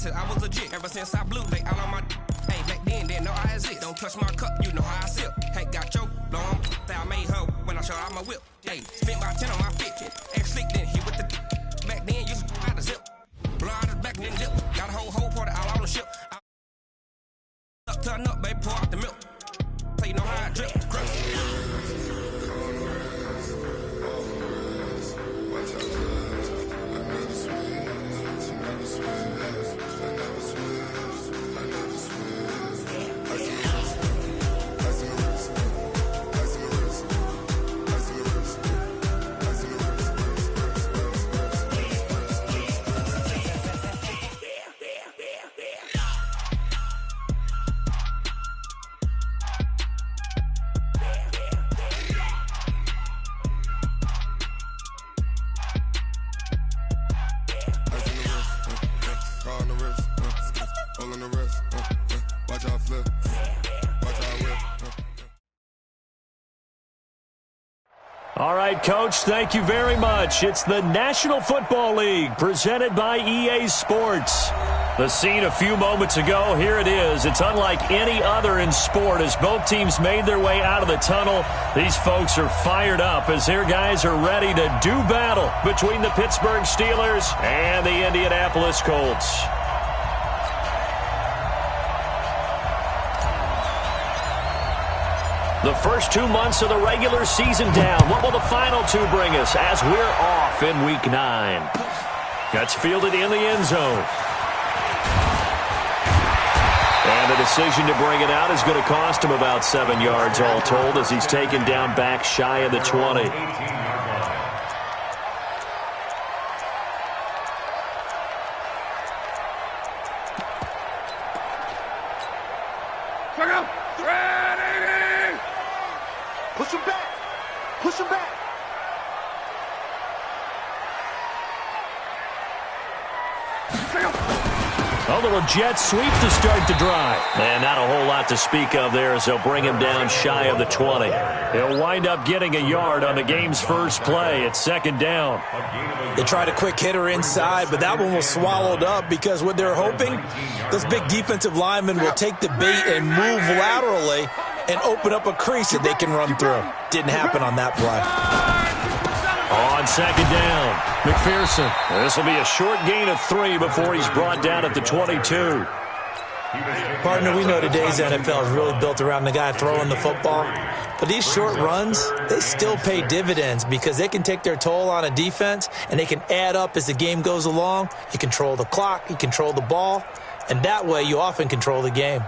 said I was legit. Ever since I blew, they all on my hey, back then, didn't know I exist. Don't touch my cup, you know how I sip. Hey, got your long, that I made her when I showed out my whip. Hey, spent my 10 on my fit. Ex-slick, then hit with the back then, used to out the zip. Blow out his back, then dip. Got a whole party all on the ship. Up, turn up, baby, pour out the milk. So you know how I drip. All right, Coach, thank you very much. It's the National Football League presented by EA Sports. The scene a few moments ago, here it is. It's unlike any other in sport as both teams made their way out of the tunnel. These folks are fired up as their guys are ready to do battle between the Pittsburgh Steelers and the Indianapolis Colts. The first 2 months of the regular season down. What will the final two bring us as we're off in Week 9? That's fielded in the end zone. And the decision to bring it out is going to cost him about 7 yards all told as he's taken down back shy of the 20. Push him back. Push him back. A little jet sweep to start the drive. And not a whole lot to speak of there as they'll bring him down shy of the 20. He'll wind up getting a yard on the game's first play. It's second down. They tried a quick hitter inside, but that one was swallowed up because what they're hoping, those big defensive linemen will take the bait and move laterally and open up a crease that they can run through. Didn't happen on that play. On second down, McPherson. This will be a short gain of 3 before he's brought down at the 22. Partner, we know today's NFL is really built around the guy throwing the football. But these short runs, they still pay dividends because they can take their toll on a defense and they can add up as the game goes along. You control the clock, you control the ball, and that way you often control the game.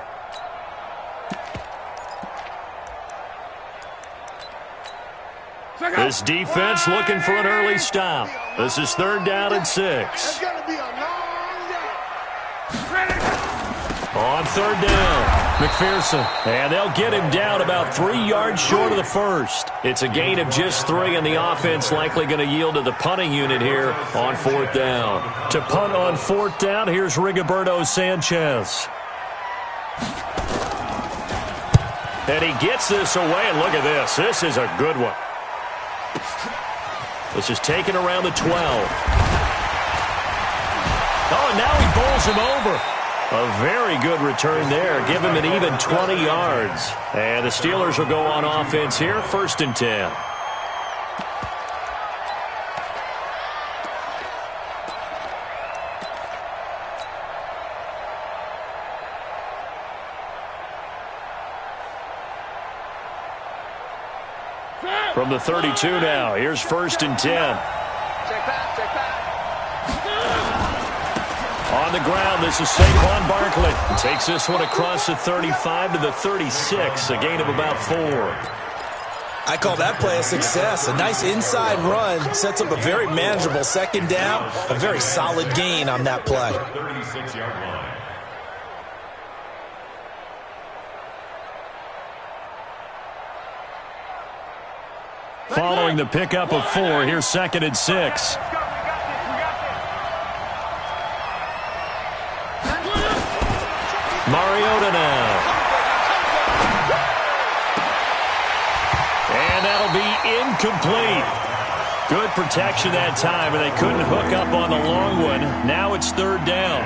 This defense looking for an early stop. This is third down and 6. On third down, McPherson. And they'll get him down about 3 yards short of the first. It's a gain of just 3, and the offense likely going to yield to the punting unit here on fourth down. To punt on fourth down, here's Rigoberto Sanchez. And he gets this away, and look at this. This is a good one. This is taken around the 12. Oh, and now he bowls him over. A very good return there. Give him an even 20 yards. And the Steelers will go on offense here, first and 10. From the 32 now, here's first and 10. Check back, check back. On the ground, this is Saquon Barkley. Takes this one across the 35 to the 36, a gain of about 4. I call that play a success. A nice inside run sets up a very manageable second down, a very solid gain on that play. 36-yard line. Following the pickup of 4, here's second and 6. Mariota now. And that'll be incomplete. Good protection that time, and they couldn't hook up on the long one. Now it's third down.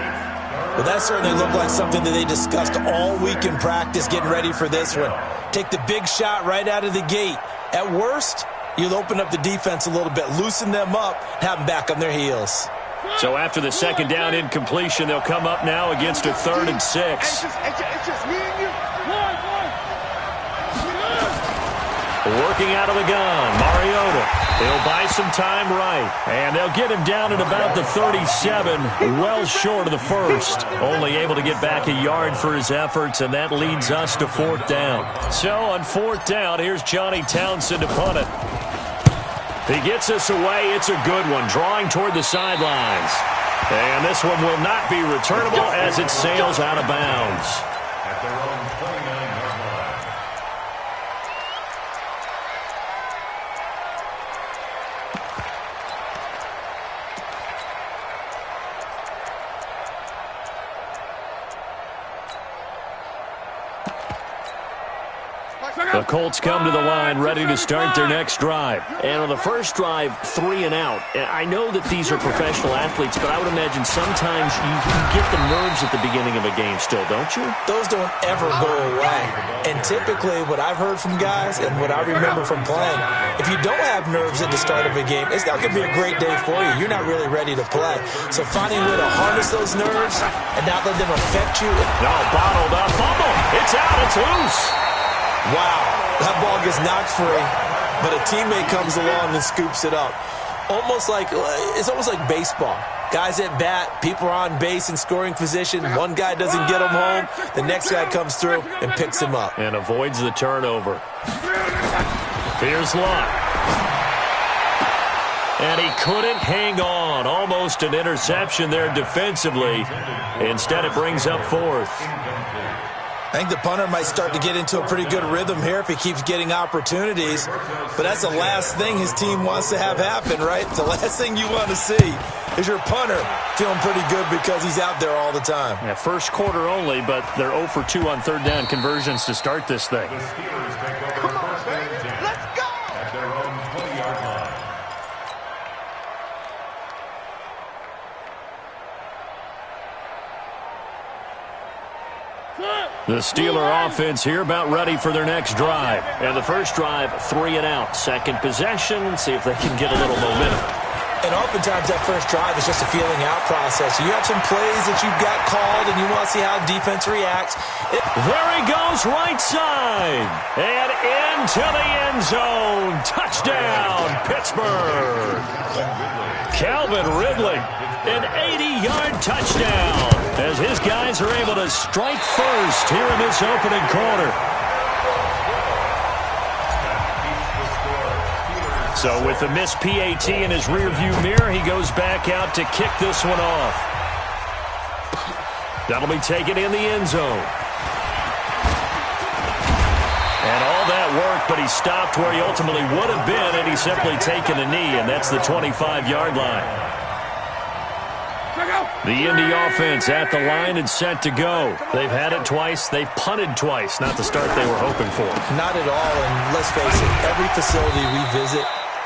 Well, that certainly looked like something that they discussed all week in practice getting ready for this one. Take the big shot right out of the gate. At worst, you'll open up the defense a little bit, loosen them up, and have them back on their heels. So after the second down incompletion, they'll come up now against a 3rd and 6. It's just me and you. Working out of the gun, Mariota. He'll buy some time right. And they'll get him down at about the 37, well short of the first. Only able to get back a yard for his efforts, and that leads us to 4th down. So on 4th down, here's Johnny Townsend to punt it. He gets us away. It's a good one, drawing toward the sidelines. And this one will not be returnable as it sails out of bounds. At their own 29-yard line. The Colts come to the line ready to start their next drive. And on the first drive, 3 and out. I know that these are professional athletes, but I would imagine sometimes you get the nerves at the beginning of a game still, don't you? Those don't ever go away. And typically what I've heard from guys and what I remember from playing, if you don't have nerves at the start of a game, it's not going to be a great day for you. You're not really ready to play. So finding a way to harness those nerves and not let them affect you. No, bottled up. Fumble. It's out. It's loose. Wow, that ball gets knocked free, but a teammate comes along and scoops it up. It's almost like baseball. Guys at bat, people are on base in scoring position. One guy doesn't get him home. The next guy comes through and picks him up. And avoids the turnover. Here's Luck. And he couldn't hang on. Almost an interception there defensively. Instead, it brings up 4th. I think the punter might start to get into a pretty good rhythm here if he keeps getting opportunities. But that's the last thing his team wants to have happen, right? The last thing you want to see is your punter feeling pretty good because he's out there all the time. Yeah, first quarter only, but they're 0 for 2 on 3rd down conversions to start this thing. The Steelers take over first and 10. Let's go! At their own 20-yard line. The Steeler offense here about ready for their next drive. And the first drive, 3 and out. Second possession, see if they can get a little momentum. And oftentimes that first drive is just a feeling out process. You have some plays that you've got called and you want to see how defense reacts. There he goes, right side. And into the end zone. Touchdown, Pittsburgh. Calvin Ridley, an 80-yard touchdown as his guys are able to strike first here in this opening quarter. So with the missed PAT in his rearview mirror, he goes back out to kick this one off. That'll be taken in the end zone. And all that work, but he stopped where he ultimately would have been, and he's simply taken a knee, and that's the 25-yard line. The Indy offense at the line and set to go. They've had it twice. They've punted twice. Not the start they were hoping for. Not at all, and let's face it, every facility we visit,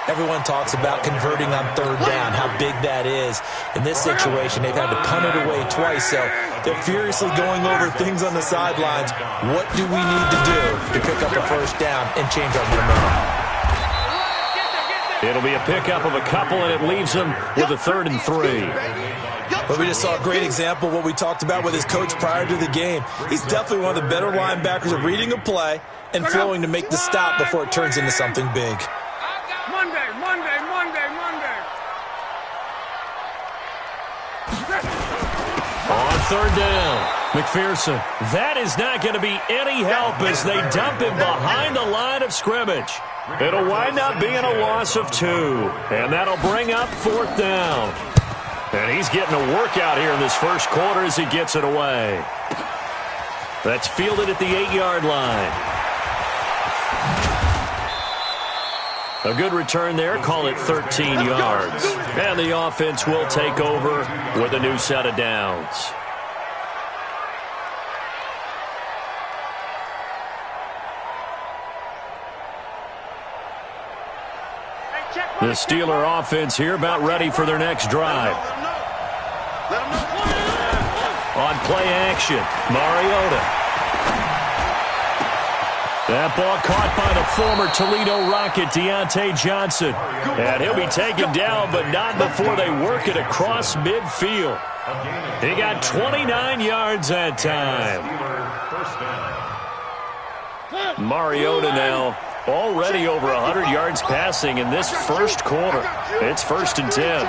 everyone talks about converting on 3rd down, how big that is. In this situation, they've had to punt it away twice, so they're furiously going over things on the sidelines. What do we need to do to pick up a first down and change our momentum? It'll be a pickup of a couple, and it leaves them with a 3rd and 3. But we just saw a great example of what we talked about with his coach prior to the game. He's definitely one of the better linebackers at reading a play and flowing to make the stop before it turns into something big. Monday. On 3rd down, McPherson. That is not going to be any help as they dump him behind the line of scrimmage. It'll wind up being a loss of 2, and that'll bring up 4th down. And he's getting a workout here in this first quarter as he gets it away. That's fielded at the 8-yard line. A good return there. Call it 13 yards. And the offense will take over with a new set of downs. The Steeler offense here about ready for their next drive. On play action, Mariota. That ball caught by the former Toledo Rocket, Deontay Johnson. And he'll be taken down, but not before they work it across midfield. He got 29 yards that time. Mariota now already over 100 yards passing in this first quarter. It's 1st and 10.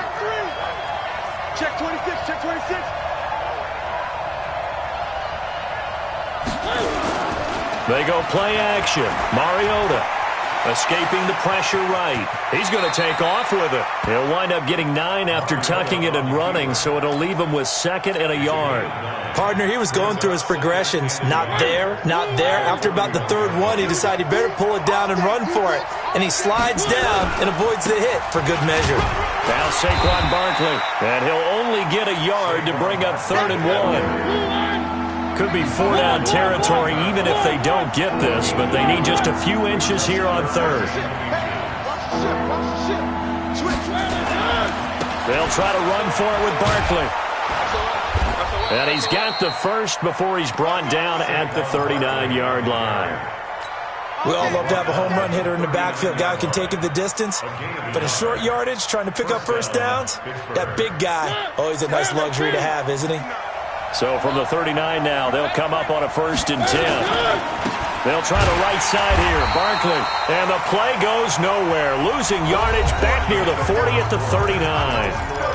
Check 26, check 26. They go play action. Mariota escaping the pressure right. He's going to take off with it. He'll wind up getting 9 after tucking it and running, so it'll leave him with 2nd and a yard. Partner, he was going through his progressions. Not there, not there. After about the 3rd one, he decided he better pull it down and run for it. And he slides down and avoids the hit for good measure. Now Saquon Barkley, and he'll only get a yard to bring up 3rd and 1. Could be 4-down territory even if they don't get this, but they need just a few inches here on 3rd. They'll try to run for it with Barkley. And he's got the first before he's brought down at the 39-yard line. We all love to have a home run hitter in the backfield. Guy can take it the distance. But in short yardage, trying to pick up first downs, that big guy, always a nice luxury to have, isn't he? So from the 39 now, they'll come up on a 1st and 10. They'll try the right side here. Barkley. And the play goes nowhere. Losing yardage back near the 40 at the 39.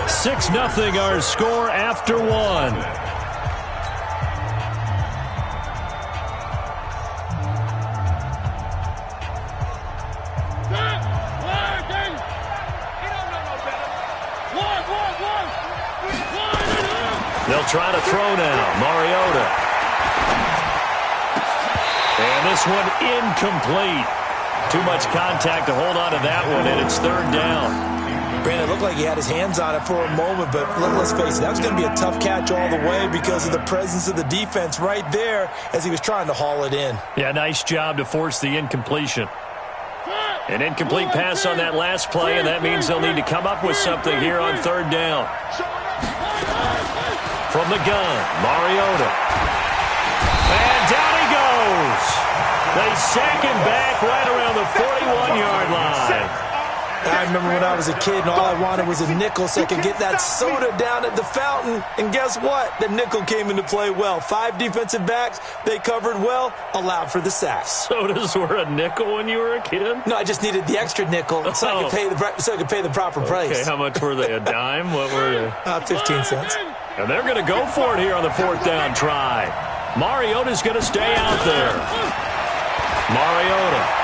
6-0 our score after 1. They'll try to throw now. Mariota. And this one incomplete. Too much contact to hold on to that one, and it's 3rd down. Brandon, it looked like he had his hands on it for a moment, but let's face it, that was going to be a tough catch all the way because of the presence of the defense right there as he was trying to haul it in. Yeah, nice job to force the incompletion. An incomplete pass on that last play, and that means they'll need to come up with something here on 3rd down. From the gun, Mariota. And down he goes. They sack him back right around the 41-yard line. I remember when I was a kid and all I wanted was a nickel so I could get that soda down at the fountain. And guess what? The nickel came into play well. 5 defensive backs, they covered well, allowed for the sack. Sodas were a nickel when you were a kid? No, I just needed the extra nickel so I could pay the proper price. Okay, how much were they? A dime? What were they? 15 cents. And they're going to go for it here on the 4th down try. Mariota's going to stay out there. Mariota.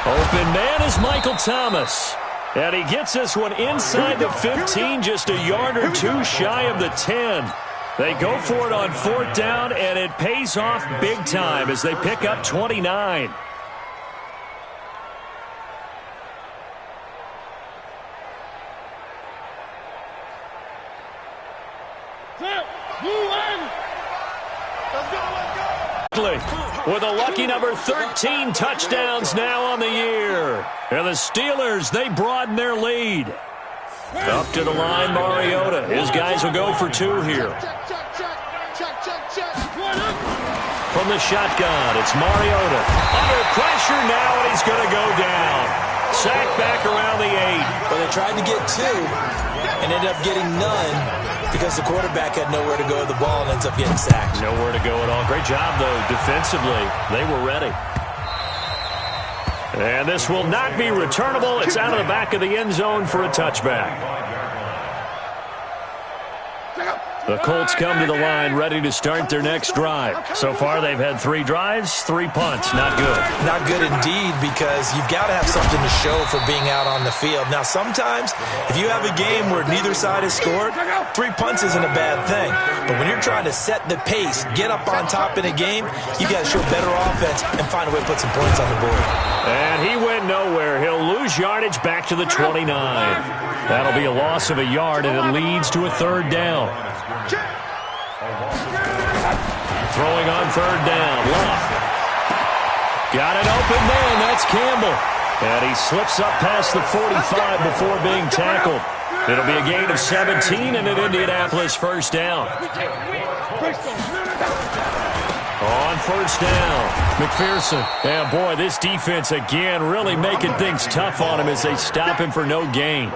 Open man is Michael Thomas. And he gets this one inside the 15, just a yard or 2 shy of the 10. They go for it on 4th down, and it pays off big time as they pick up 29. With a lucky number 13 touchdowns now on the year. And the Steelers, they broaden their lead. Up to the line, Mariota. His guys will go for 2 here. From the shotgun, it's Mariota. Under pressure now, and he's going to go down. Sacked back around the 8. Well, they tried to get 2 and ended up getting none because the quarterback had nowhere to go with the ball and ends up getting sacked. Nowhere to go at all. Great job, though, defensively. They were ready. And this will not be returnable. It's out of the back of the end zone for a touchback. The Colts come to the line ready to start their next drive. So far, they've had 3 drives, 3 punts. Not good. Not good indeed, because you've got to have something to show for being out on the field. Now, sometimes, if you have a game where neither side has scored, 3 punts isn't a bad thing. But when you're trying to set the pace, get up on top in a game, you got to show better offense and find a way to put some points on the board. And he went nowhere. He'll lose yardage back to the 29. That'll be a loss of a yard, and it leads to a 3rd down. Throwing on 3rd down. Luck. Got an open man. That's Campbell. And he slips up past the 45 before being tackled. It'll be a gain of 17 and an Indianapolis first down. On first down, McPherson. And boy, this defense again really making things tough on him as they stop him for no gain.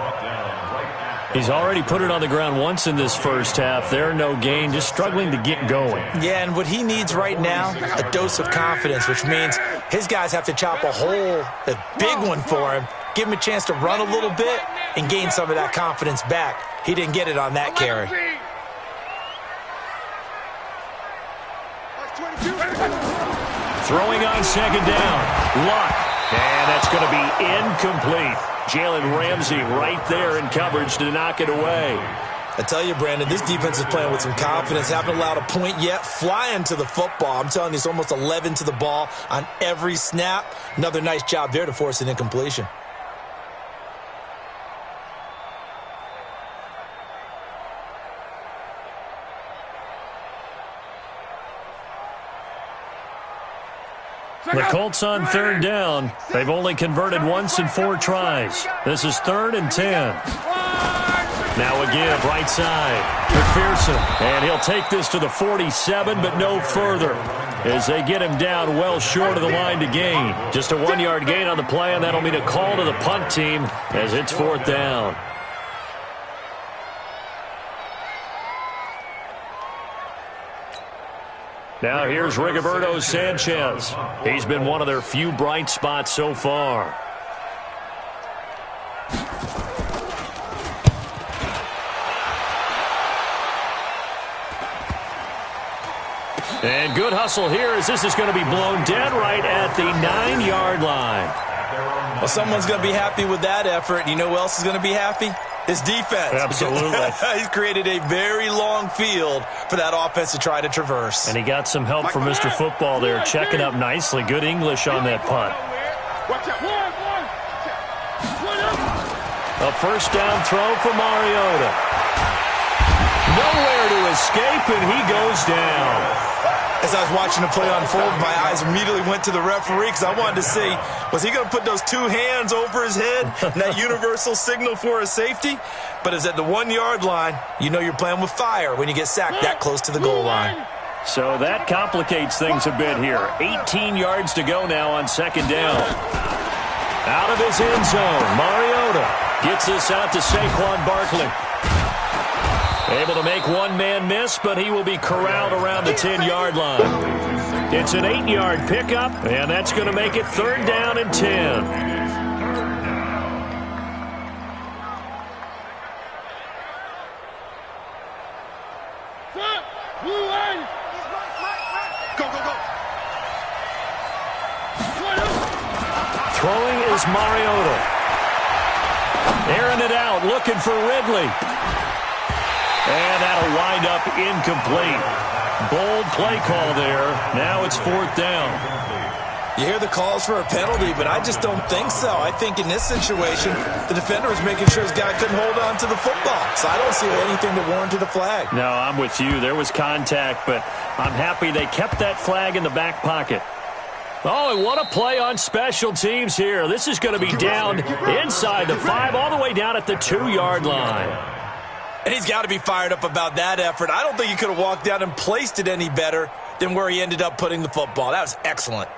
He's already put it on the ground once in this first half. There, no gain, just struggling to get going. Yeah, and what he needs right now, a dose of confidence, which means his guys have to chop a hole, a big one for him, give him a chance to run a little bit and gain some of that confidence back. He didn't get it on that carry. Throwing on second down, Luck. And that's going to be incomplete. Jalen Ramsey right there in coverage to knock it away. I tell you, Brandon, this defense is playing with some confidence. Haven't allowed a point yet. Flying to the football. I'm telling you, it's almost 11 to the ball on every snap. Another nice job there to force an incompletion. The Colts on third down. They've only converted once in 4 tries. This is 3rd and 10. Now a give right side. McPherson. And he'll take this to the 47, but no further, as they get him down well short of the line to gain. Just a 1-yard gain on the play, and that'll mean a call to the punt team as it's 4th down. Now here's Rigoberto Sanchez. He's been one of their few bright spots so far. And good hustle here as this is going to be blown dead right at the 9-yard line. Well, someone's going to be happy with that effort. You know who else is going to be happy? His defense. Absolutely. He's created a very long field for that offense to try to traverse. And he got some help from Mr. Football there, checking up nicely. Good English on that punt. A first down throw for Mariota. Nowhere to escape, and he goes down. As I was watching the play unfold, my eyes immediately went to the referee because I wanted to see, was he going to put those 2 hands over his head and that universal signal for a safety? But it's at the 1-yard line. You know you're playing with fire when you get sacked that close to the goal line. So that complicates things a bit here. 18 yards to go now on second down. Out of his end zone, Mariota gets this out to Saquon Barkley. Able to make one man miss, but he will be corralled around the 10-yard line. It's an 8-yard pickup, and that's going to make it 3rd down and 10. Throwing is Mariota. Airing it out, looking for Ridley. And that'll wind up incomplete. Bold play call there. Now it's 4th down. You hear the calls for a penalty, but I just don't think so. I think in this situation, the defender was making sure his guy couldn't hold on to the football. So I don't see anything that warranted a flag. No, I'm with you. There was contact, but I'm happy they kept that flag in the back pocket. Oh, and what a play on special teams here. This is going to be down inside the 5, all the way down at the 2-yard line. And he's got to be fired up about that effort. I don't think he could have walked down and placed it any better than where he ended up putting the football. That was excellent.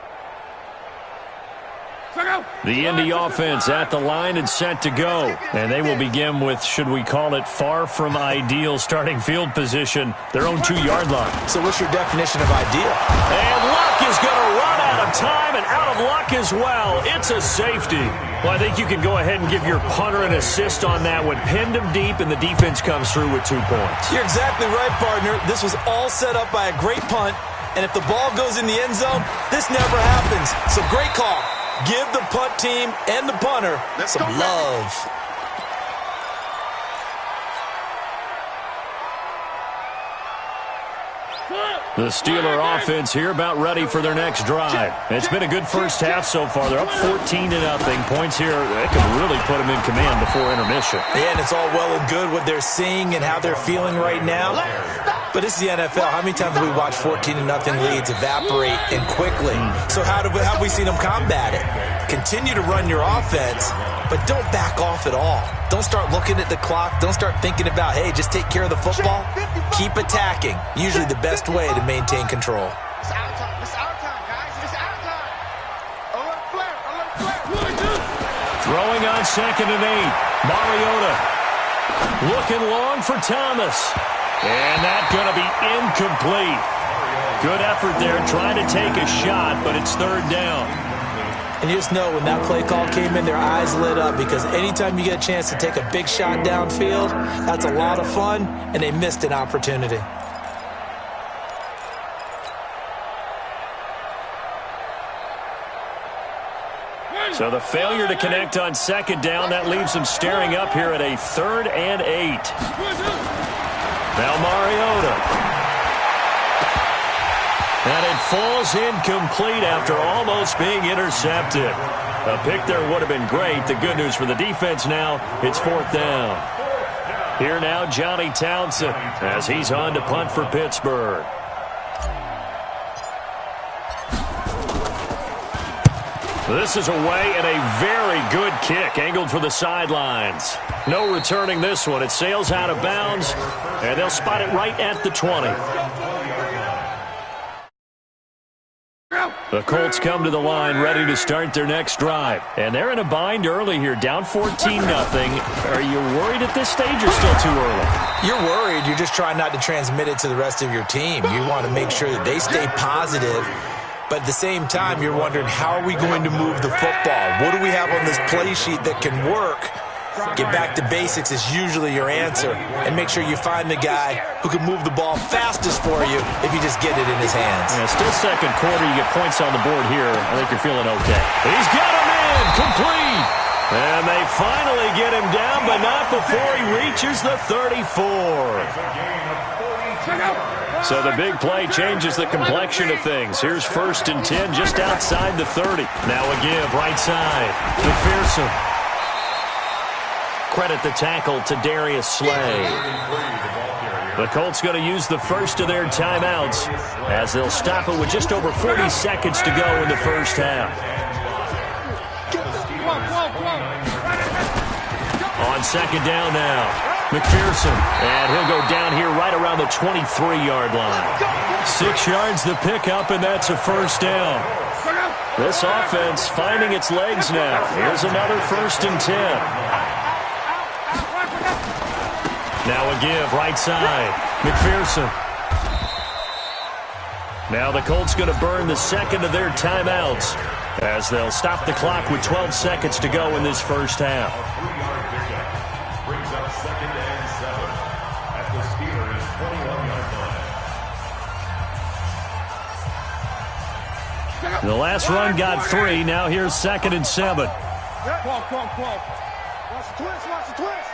The Indy offense at the line and set to go. And they will begin with, should we call it, far from ideal starting field position, their own 2-yard line. So what's your definition of ideal? And Luck is going to run out of time and out of luck as well. It's a safety. Well, I think you can go ahead and give your punter an assist on that one. Pinned him deep, and the defense comes through with 2 points. You're exactly right, partner. This was all set up by a great punt. And if the ball goes in the end zone, this never happens. So great call. Give the punt team and the punter some love. The Steeler offense here about ready for their next drive. It's been a good first half so far. They're up 14-0. Points here, they can really put them in command before intermission. Yeah, and it's all well and good what they're seeing and how they're feeling right now. But it's the NFL. How many times have we watched 14-0 leads evaporate and quickly? So how have we seen them combat it? continue to run your offense, but don't back off at all. Don't start looking at the clock. Don't start thinking about, hey, just take care of the football. Keep attacking. Usually the best way to maintain control. It's our time. It's our time, guys. It's our time. Alert flare. Alert flare. Throwing on 2nd and 8. Mariota looking long for Thomas. And that's going to be incomplete. Good effort there trying to take a shot, but it's 3rd down. And you just know when that play call came in, their eyes lit up because anytime you get a chance to take a big shot downfield, that's a lot of fun, and they missed an opportunity. So the failure to connect on 2nd down, that leaves them staring up here at a 3rd and 8. Now Mariota. And it falls incomplete after almost being intercepted. A pick there would have been great. The good news for the defense now, it's 4th down. Here now, Johnny Townsend, as he's on to punt for Pittsburgh. This is away and a very good kick, angled for the sidelines. No returning this one. It sails out of bounds, and they'll spot it right at the 20. The Colts come to the line ready to start their next drive. And they're in a bind early here, down 14-0. Are you worried at this stage or still too early? You're worried. You're just trying not to transmit it to the rest of your team. You want to make sure that they stay positive. But at the same time, you're wondering, how are we going to move the football? What do we have on this play sheet that can work? Get back to basics is usually your answer. And make sure you find the guy who can move the ball fastest for you if you just get it in his hands. Yeah, still 2nd quarter. You get points on the board here. I think you're feeling okay. He's got him in. Complete. And they finally get him down, but not before he reaches the 34. So the big play changes the complexion of things. Here's 1st and 10 just outside the 30. Now a give right side. McPherson. Credit the tackle to Darius Slay. The Colts going to use the first of their timeouts as they'll stop it with just over 40 seconds to go in the first half. On 2nd down now, McPherson. And he'll go down here right around the 23-yard line. 6 yards the pickup, and that's a 1st down. This offense finding its legs now. Here's another 1st and 10. Now a give right side. McPherson. Now the Colts going to burn the 2nd of their timeouts as they'll stop the clock with 12 seconds to go in this first half. 3-yard pickup brings up 2nd and 7 at the Steelers' 21-yard line. The last run got 3. Now here's 2nd and 7. Watch the twist. Watch the twist.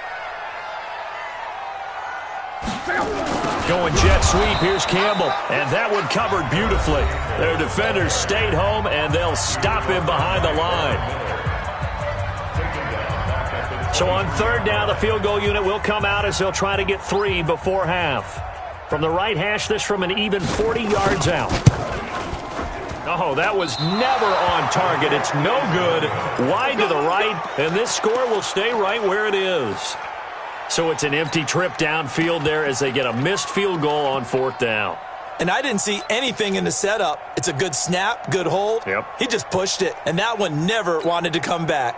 Going jet sweep, here's Campbell. And that one covered beautifully. Their defenders stayed home, and they'll stop him behind the line. So on 3rd down, the field goal unit will come out as they'll try to get 3 before half. From the right hash, this from an even 40 yards out. Oh, that was never on target. It's no good. Wide to the right, and this score will stay right where it is. So it's an empty trip downfield there as they get a missed field goal on 4th down. And I didn't see anything in the setup. It's a good snap, good hold. Yep. He just pushed it, and that one never wanted to come back.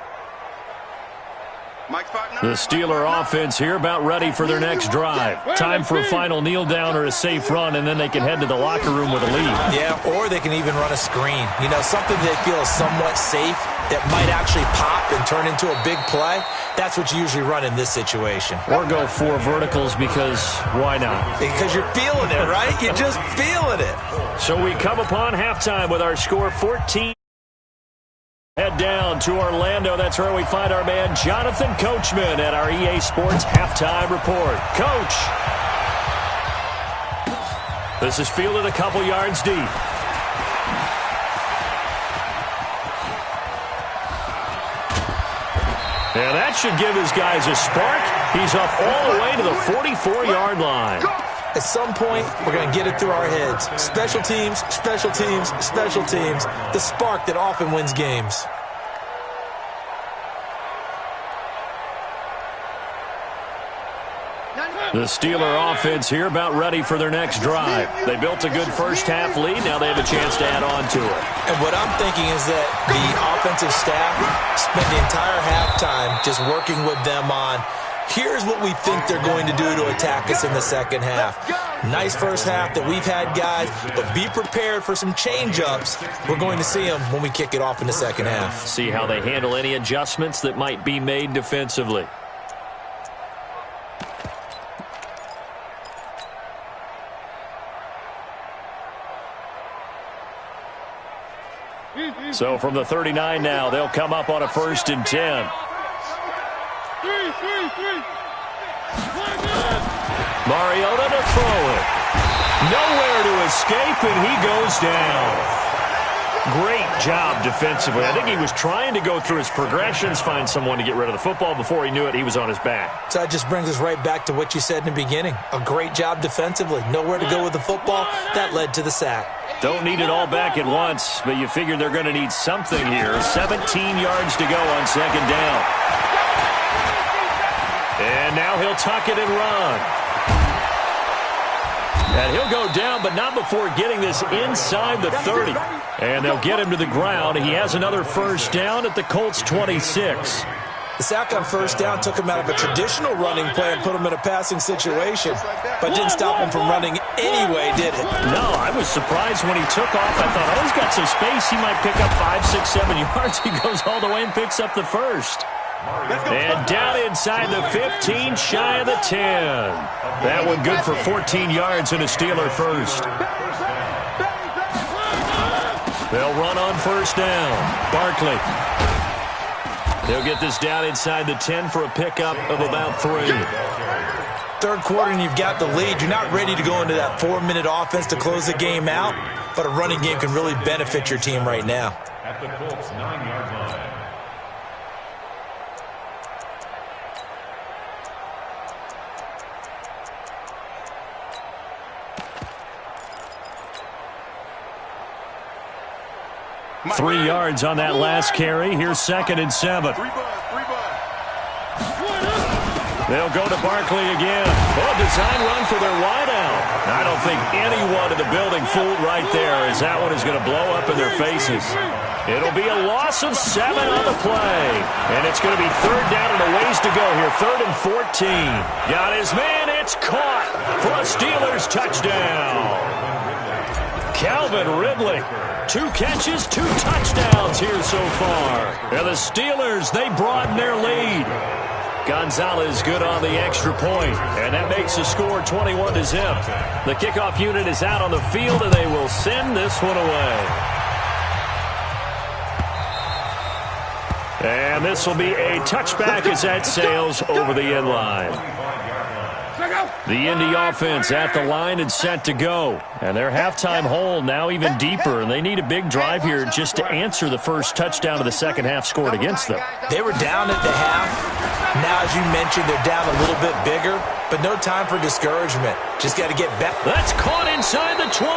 The Steeler offense here about ready for their next drive. Time for a final kneel down or a safe run, and then they can head to the locker room with a lead. Yeah, or they can even run a screen. You know, something they feel is somewhat safe that might actually pop and turn into a big play. That's what you usually run in this situation. Or go 4 verticals because why not? Because you're feeling it, right? You're just feeling it. So we come upon halftime with our score 14. Head down to Orlando. That's where we find our man Jonathan Coachman at our EA Sports Halftime Report. Coach. This is fielded a couple yards deep. And that should give his guys a spark. He's up all the way to the 44-yard line. At some point, we're going to get it through our heads. Special teams, special teams, special teams. The spark that often wins games. The Steeler offense here about ready for their next drive. They built a good first-half lead. Now they have a chance to add on to it. And what I'm thinking is that the offensive staff spent the entire halftime just working with them on, here's what we think they're going to do to attack us in the second half. Nice first half that we've had, guys, but be prepared for some change-ups. We're going to see them when we kick it off in the second half. See how they handle any adjustments that might be made defensively. So from the 39 now, they'll come up on a 1st and 10. Mariota to throw it. Nowhere to escape, and he goes down. Great job defensively. I think he was trying to go through his progressions, find someone to get rid of the football. Before he knew it, he was on his back. So that just brings us right back to what you said in the beginning. A great job defensively. Nowhere to go with the football. That led to the sack. Don't need it all back at once, but you figure they're going to need something here. 17 yards to go on 2nd down. And now he'll tuck it and run. And he'll go down, but not before getting this inside the 30. And they'll get him to the ground. He has another 1st down at the Colts 26. The sack on 1st down took him out of a traditional running play and put him in a passing situation, but didn't stop him from running anyway, did it? No, I was surprised when he took off. I thought, oh, he's got some space. He might pick up 5, 6, 7 yards. He goes all the way and picks up the 1st. And down inside the 15, shy of the 10. That one good for 14 yards and a Steeler 1st. They'll run on 1st down. Barkley. They'll get this down inside the 10 for a pickup of about 3. 3rd quarter and you've got the lead. You're not ready to go into that 4-minute offense to close the game out, but a running game can really benefit your team right now. At the Colts 9-yard line. Three yards on that last carry. Here's 2nd and 7. They'll go to Barkley again. Oh, design run for their wideout. I don't think anyone in the building fooled right there, as that one is going to blow up in their faces. It'll be a loss of 7 on the play. And it's going to be 3rd down and a ways to go here. 3rd and 14. Got his man. It's caught for a Steelers touchdown. Calvin Ridley. 2 catches, 2 touchdowns here so far. And the Steelers, they broaden their lead. Gonzalez good on the extra point, and that makes the score 21-0. The kickoff unit is out on the field, and they will send this one away. And this will be a touchback as that sails over the end line. The Indy offense at the line and set to go. And their halftime hole now even deeper, and they need a big drive here just to answer the first touchdown of the second half scored against them. They were down at the half. Now, as you mentioned, they're down a little bit bigger, but no time for discouragement. Just got to get back. That's caught inside the 20.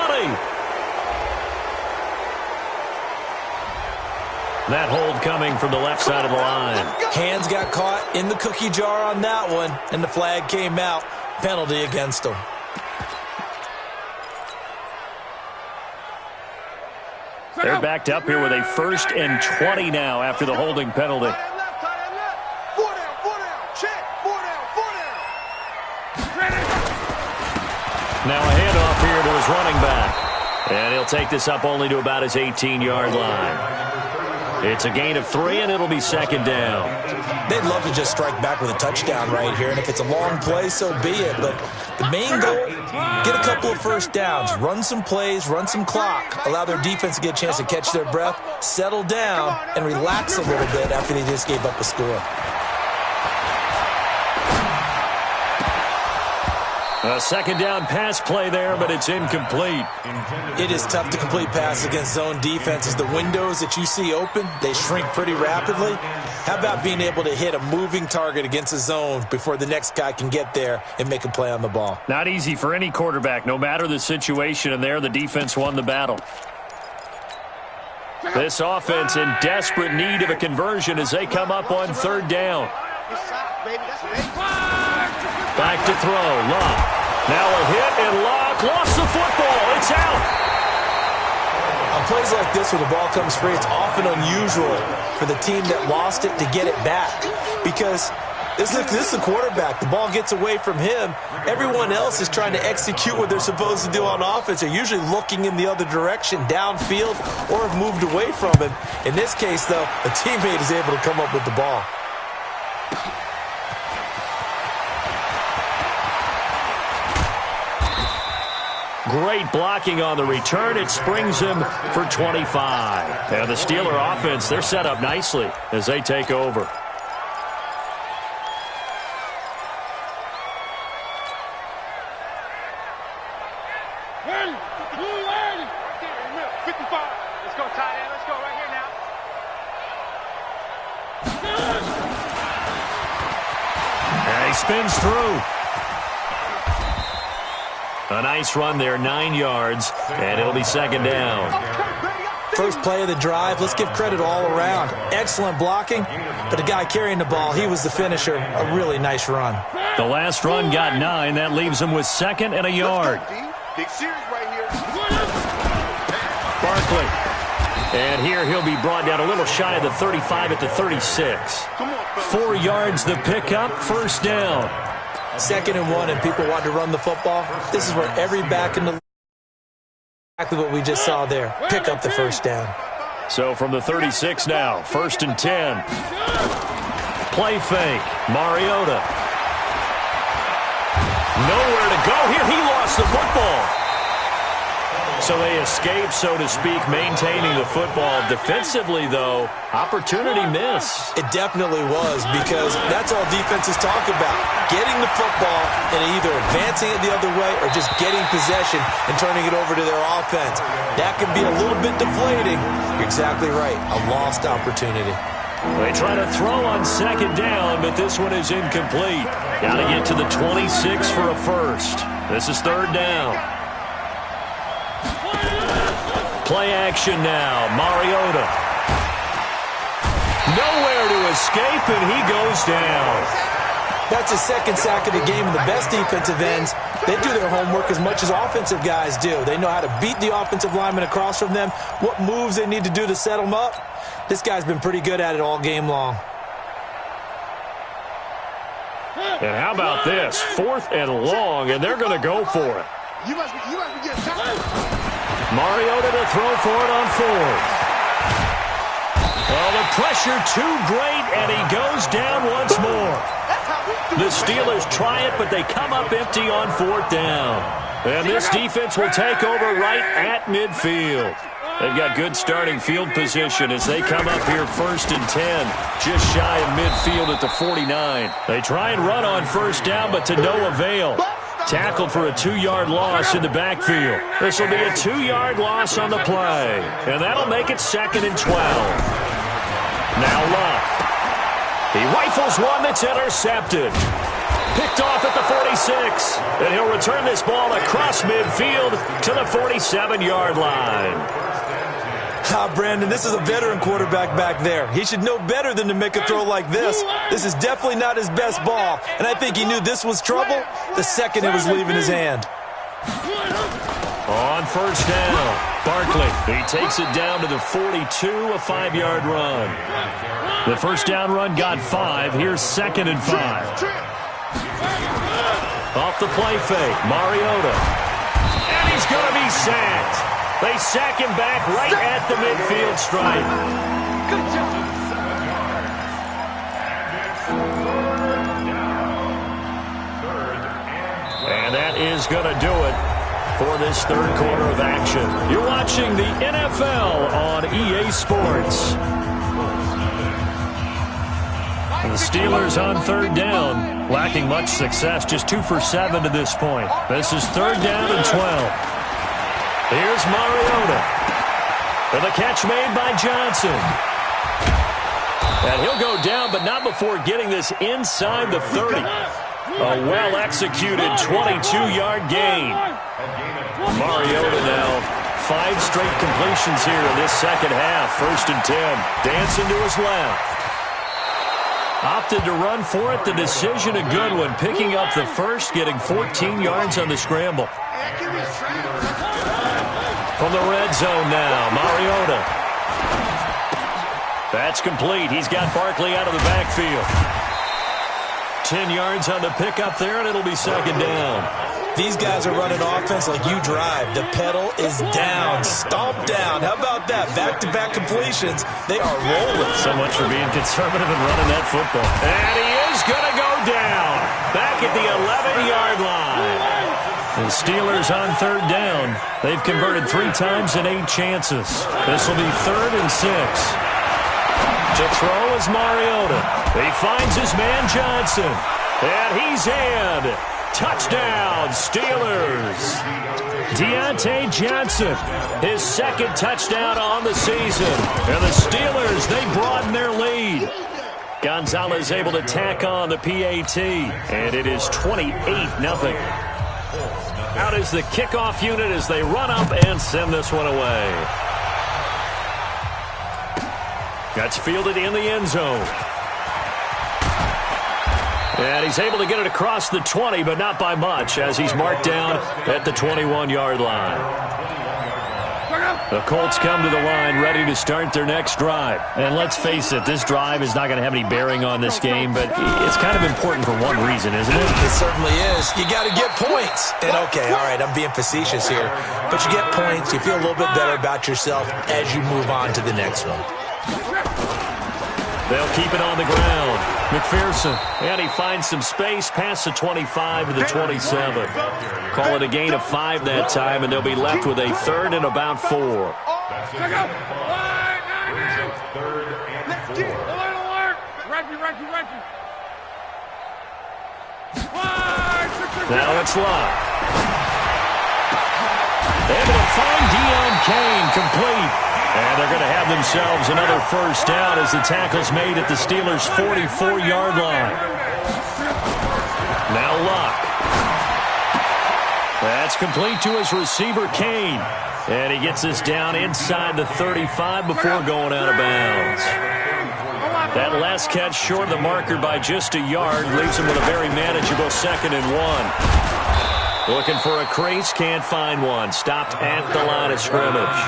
That hold coming from the left side of the line. Hands got caught in the cookie jar on that one, and the flag came out. Penalty against them. They're backed up here with a 1st and 20 now after the holding penalty. Now a handoff here to his running back. And he'll take this up only to about his 18-yard line. It's a gain of 3, and it'll be 2nd down. They'd love to just strike back with a touchdown right here, and if it's a long play, so be it. But the main goal, get a couple of 1st downs, run some plays, run some clock, allow their defense to get a chance to catch their breath, settle down, and relax a little bit after they just gave up a score. A 2nd down pass play there, but it's incomplete. It is tough to complete passes against zone defenses. The windows that you see open, they shrink pretty rapidly. How about being able to hit a moving target against a zone before the next guy can get there and make a play on the ball? Not easy for any quarterback, no matter the situation, and there the defense won the battle. This offense in desperate need of a conversion as they come up on 3rd down. It's size, baby. That's what they Back to throw. Luck. Now a hit, and Luck lost the football. It's out. On plays like this where the ball comes free, it's often unusual for the team that lost it to get it back. Because this is the quarterback. The ball gets away from him. Everyone else is trying to execute what they're supposed to do on offense. They're usually looking in the other direction, downfield, or have moved away from him. In this case, though, a teammate is able to come up with the ball. Great blocking on the return. It springs him for 25. And the Steeler offense, they're set up nicely as they take over. Ready. 55. Let's go, tight end. Let's go right here now. And he spins through. A nice run there, 9 yards, and it'll be second down. First play of the drive, let's give credit all around. Excellent blocking, but the guy carrying the ball, he was the finisher. A really nice run. The last run got 9. That leaves him with second and a yard. Big series right here. Barkley. And here he'll be brought down a little shy of the 35 at the 36. 4 yards the pickup, first down. 2nd and 1, and people want to run the football. This is where every back in the league, exactly what we just saw there. Pick up the first down. So from the 36 now, 1st and 10. Play fake. Mariota. Nowhere to go here. He lost the football. So they escape, so to speak, maintaining the football. Defensively, though, opportunity miss. It definitely was, because that's all defenses talk about. Getting the football and either advancing it the other way or just getting possession and turning it over to their offense. That can be a little bit deflating. You're exactly right. A lost opportunity. They try to throw on second down, but this one is incomplete. Got to get to the 26 for a first. This is third down. Play action now. Mariota. Nowhere to escape, and he goes down. That's his second sack of the game, and the best defensive ends, they do their homework as much as offensive guys do. They know how to beat the offensive lineman across from them, what moves they need to do to set them up. This guy's been pretty good at it all game long. And how about this? 4th and long, and they're going to go for it. You must be getting tired. Mariota to throw for it on 4th. Well, the pressure too great, and he goes down once more. The Steelers try it, but they come up empty on 4th down. And this defense will take over right at midfield. They've got good starting field position as they come up here 1st and 10, just shy of midfield at the 49. They try and run on 1st down, but to no avail. Tackled for a 2-yard loss in the backfield. This will be a 2-yard loss on the play. And that'll make it 2nd and 12. Now Luck. He rifles one that's intercepted. Picked off at the 46. And he'll return this ball across midfield to the 47-yard line. Brandon, this is a veteran quarterback back there. He should know better than to make a throw like this. This is definitely not his best ball, and I think he knew this was trouble the second it was leaving his hand. On 1st down, Barkley. He takes it down to the 42, a 5-yard run. The 1st down run got 5. Here's 2nd and 5. Off the play fake, Mariota. And he's going to be sacked. They sack him back right at the midfield stripe. Good job. And that is going to do it for this 3rd quarter of action. You're watching the NFL on EA Sports. And the Steelers on 3rd down, lacking much success, just 2 for 7 to this point. This is 3rd down and 12. Here's Mariota. And the catch made by Johnson. And he'll go down, but not before getting this inside the 30. A well-executed 22-yard gain. Mariota now 5 straight completions here in this second half. 1st and 10. Dancing to his left. Opted to run for it. The decision a good one. Picking up the first, getting 14 yards on the scramble. From the red zone now, Mariota. That's complete. He's got Barkley out of the backfield. 10 yards on the pickup there, and it'll be second down. These guys are running offense like you drive. The pedal is down, stomped down. How about that? Back-to-back completions. They are rolling. So much for being conservative and running that football. And he is going to go down. Back at the 11-yard line. The Steelers on third down. They've converted 3 times in 8 chances. This will be 3rd and 6. To throw is Mariota. He finds his man Johnson. And he's in. Touchdown, Steelers. Deontay Johnson, his 2nd touchdown on the season. And the Steelers, they broaden their lead. Gonzalez able to tack on the PAT. And it is 28-0. Out is the kickoff unit as they run up and send this one away. That's fielded in the end zone. And he's able to get it across the 20, but not by much, as he's marked down at the 21-yard line. The Colts come to the line ready to start their next drive. And let's face it, this drive is not going to have any bearing on this game, but it's kind of important for one reason, isn't it? It certainly is. You got to get points. And okay, all right, I'm being facetious here, but you get points, you feel a little bit better about yourself as you move on to the next one. They'll keep it on the ground. McPherson, and he finds some space past the 25 to the 27. Call it a gain of 5 that time, and they'll be left with a 3rd and about 4. Now it's Locke. Able to find Deion Kane, complete. And they're going to have themselves another first down as the tackle's made at the Steelers' 44-yard line. Now Locke. That's complete to his receiver, Kane. And he gets this down inside the 35 before going out of bounds. That last catch short of the marker by just a yard leaves him with a very manageable 2nd and 1. Looking for a crease, can't find one. Stopped at the line of scrimmage.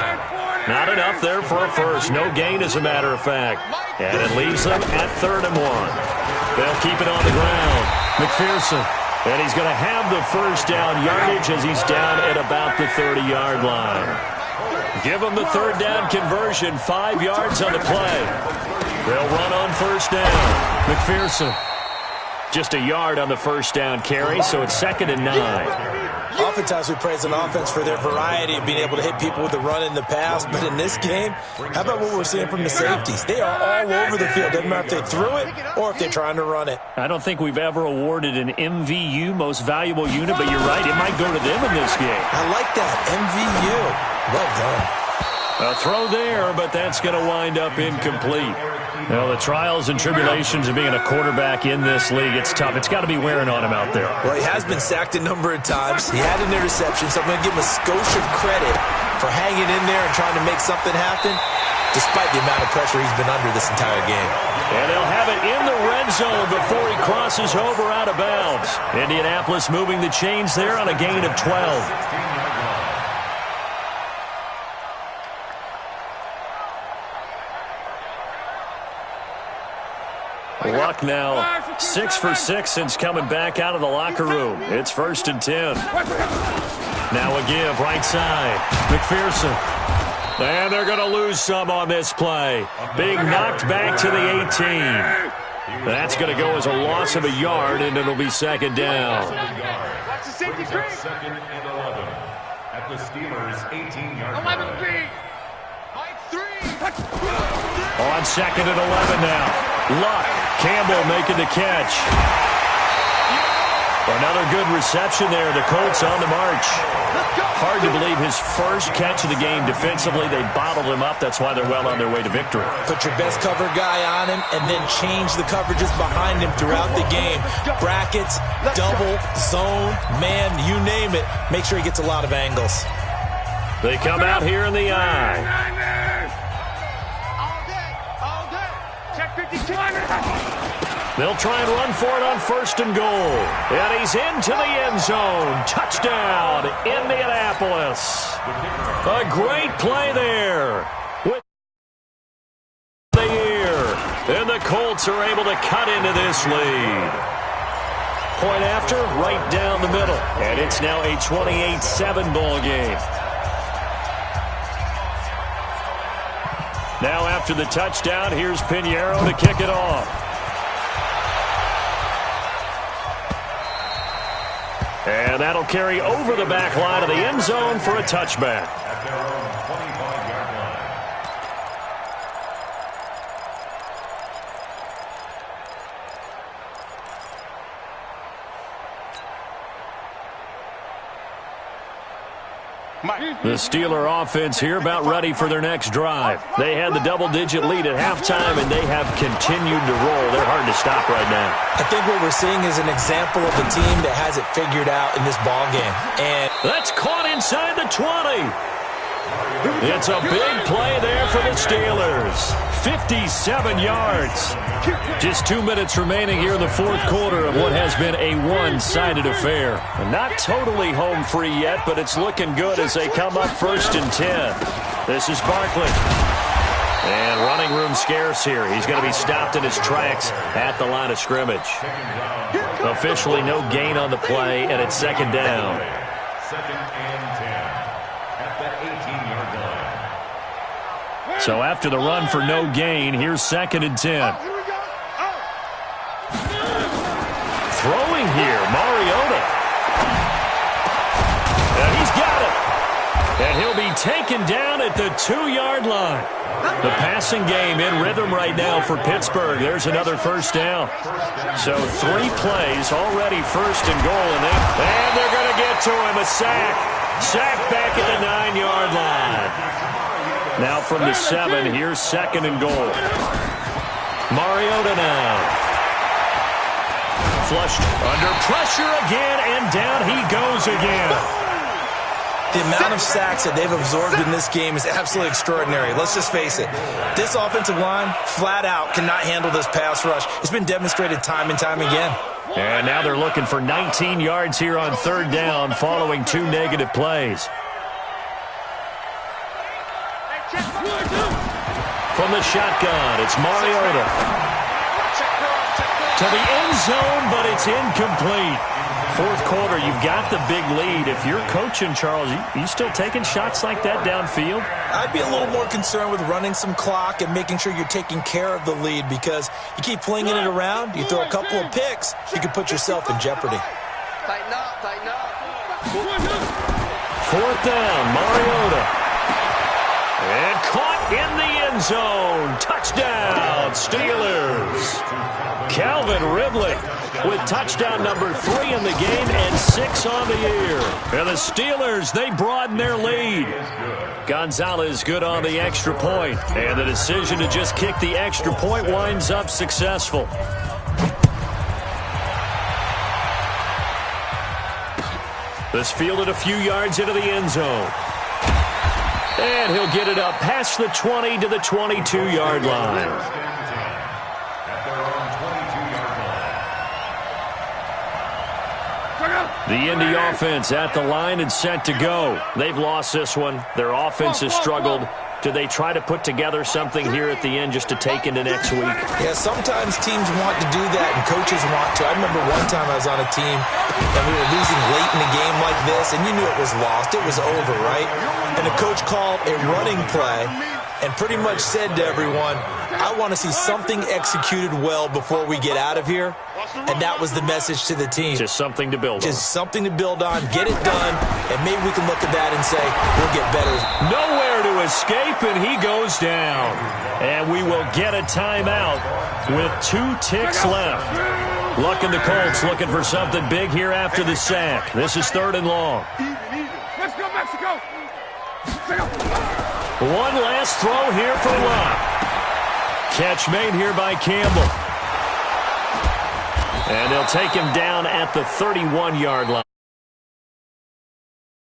Not enough there for a first. No gain, as a matter of fact. And it leaves them at 3rd and 1. They'll keep it on the ground. McPherson. And he's going to have the first down yardage as he's down at about the 30-yard line. Give them the 3rd down conversion. 5 yards on the play. They'll run on first down. McPherson. Just a yard on the first down carry, so it's 2nd and 9. Oftentimes we praise an offense for their variety of being able to hit people with the run in the pass, but in this game, how about what we're seeing from the safeties? They are all over the field. Doesn't matter if they threw it or if they're trying to run it. I don't think we've ever awarded an MVU, most valuable unit, but you're right, it might go to them in this game. I like that, MVU. Well done. A throw there, but that's going to wind up incomplete. Well, the trials and tribulations of being a quarterback in this league, it's tough. It's got to be wearing on him out there. Well, he has been sacked a number of times. He had an interception, so I'm going to give him a skosh of credit for hanging in there and trying to make something happen, despite the amount of pressure he's been under this entire game. And they'll have it in the red zone before he crosses over out of bounds. Indianapolis moving the chains there on a gain of 12. Luck now 6 for 6 since coming back out of the locker room. It's 1st and 10. Now a give right side. McPherson. And they're going to lose some on this play. Being knocked back to the 18. That's going to go as a loss of a yard, and it'll be 2nd down. Brings up 2nd and 11 at the Steelers' 18-yard line. On 2nd and 11 now. Luck. Campbell making the catch. Another good reception there. The Colts on the march. Hard to believe his first catch of the game defensively. They bottled him up. That's why they're well on their way to victory. Put your best cover guy on him and then change the coverages behind him throughout the game. Brackets, double, zone, man, you name it. Make sure he gets a lot of angles. They come out here in the eye. They'll try and run for it on 1st and goal. And he's into the end zone. Touchdown, Indianapolis. A great play there. With the year. And the Colts are able to cut into this lead. Point after, right down the middle. And it's now a 28-7 ball game. Now after the touchdown, here's Pinheiro to kick it off. And that'll carry over the back line of the end zone for a touchback. The Steeler offense here about ready for their next drive. They had the double-digit lead at halftime, and they have continued to roll. They're hard to stop right now. I think what we're seeing is an example of a team that has it figured out in this ball game. And that's caught inside the 20. It's a big play there for the Steelers. 57 yards. Just 2 minutes remaining here in the fourth quarter of what has been a one-sided affair. Not totally home free yet, but it's looking good as they come up 1st and 10. This is Barkley. And running room scarce here. He's going to be stopped in his tracks at the line of scrimmage. Officially no gain on the play, and it's 2nd down. 2nd and 10 at the 18-yard line. So after the run for no gain, here's 2nd and 10. Throwing here, Mariota. And he's got it. And he'll be taken down at the 2-yard line. The passing game in rhythm right now for Pittsburgh. There's another 1st down. So 3 plays already 1st and goal. And they're going to get to him. A sack. Sack back at the 9-yard line. Now from the 7, here's 2nd and goal. Mariota now. Flushed under pressure again, and down he goes again. the amount of sacks that they've absorbed in this game is absolutely extraordinary. Let's just face it. This offensive line, flat out, cannot handle this pass rush. It's been demonstrated time and time again. And now they're looking for 19 yards here on 3rd down following 2 negative plays. From the shotgun, it's Mariota. To the end zone, but it's incomplete. Fourth quarter, you've got the big lead. If you're coaching, Charles, you still taking shots like that downfield? I'd be a little more concerned with running some clock and making sure you're taking care of the lead, because you keep flinging it around, you throw a couple of picks, you can put yourself in jeopardy. Tighten up, tighten up. 4th down, Mariota. And caught in the end zone. Touchdown, Steelers. Calvin Ridley with touchdown number 3 in the game and 6 on the year. And the Steelers, they broaden their lead. Gonzalez good on the extra point. And the decision to just kick the extra point winds up successful. This fielded a few yards into the end zone. And he'll get it up past the 20 to the 22-yard line. The Indy offense at the line and set to go. They've lost this one. Their offense has struggled. Do they try to put together something here at the end just to take into next week? Yeah, sometimes teams want to do that and coaches want to. I remember one time I was on a team and we were losing late in the game like this, and you knew it was lost. It was over, right? And the coach called a running play and pretty much said to everyone, I want to see something executed well before we get out of here. And that was the message to the team. Just something to build on. Just something to build on, get it done, and maybe we can look at that and say, we'll get better. Nowhere to escape, and he goes down. And we will get a timeout with 2 ticks left. Luck in the Colts looking for something big here after the sack. This is 3rd and long. Let's go, Mexico! One last throw here for Luck. Catch made here by Campbell. And they'll take him down at the 31-yard line.